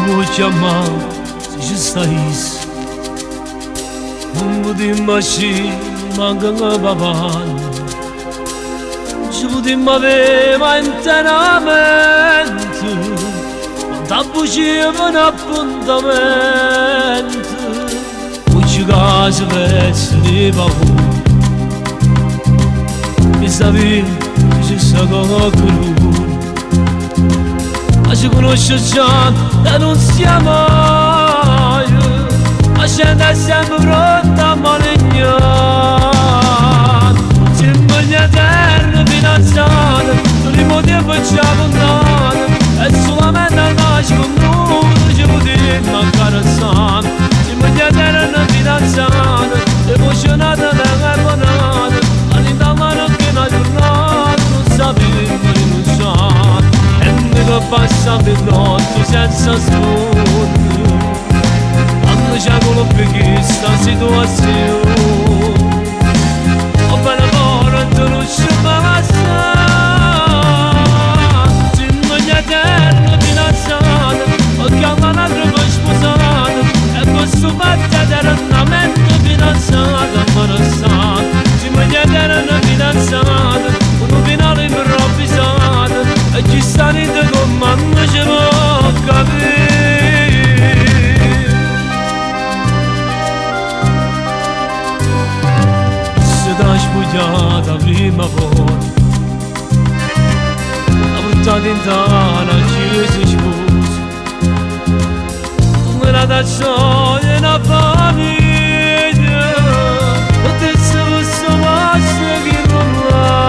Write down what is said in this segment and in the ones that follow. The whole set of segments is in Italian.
vou te amar, seja saís. Budim bashi manganga baban, budim ave mantenamento, tapujim un appuntamento. Uccigas vesti bahu, mi savi ci sago crun. Aşk konuşacağım da non siamo a scendere sempre da malignan. Se voglio eterno fidanzato, non li motivo ci abbandonano. È solamente l'aşk nudo ci potevi mancare sangue. Se voglio eterno fidanzato, emozionato da carbonate. All'indomani che una giornata non sapevo rinunciare. Che passano le notti senza sfondo, annunciamo questa situazione. Ho bene amore, tu non ci passare. Se non è eterno fidanzato, ho chiamato una prima sposata. E questo fatto eternamente fidanzato, ma non sa. Se non è eterno fidanzato, un finale improvvisato. E ci stanno i due comandi ci può capire. Se t'ha spugliata prima volta, la buttata in tana ci si scusa. Tu me la dai gioia e una famiglia, e te se posso passare che non va.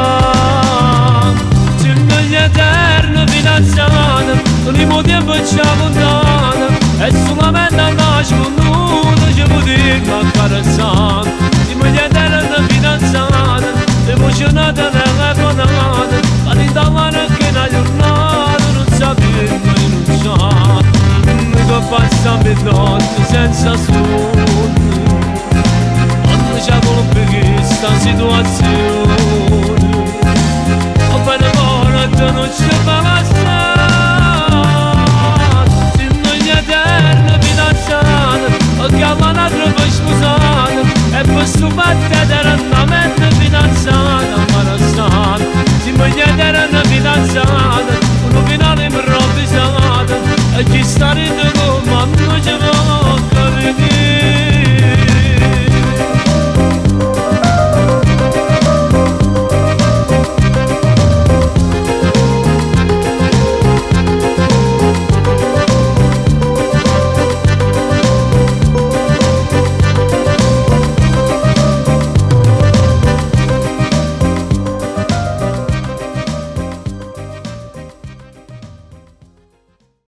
Eterno fidanzato, non li motivo ci abbandona. È solamente l'aşk nudo ci potevi mancare sangue. Se voglio eterno fidanzato, emozionata nella bonata. All'indomani che una giornata non sapevo rinunciare. Che passano le notti senza sonno, annunciamo questa situazione.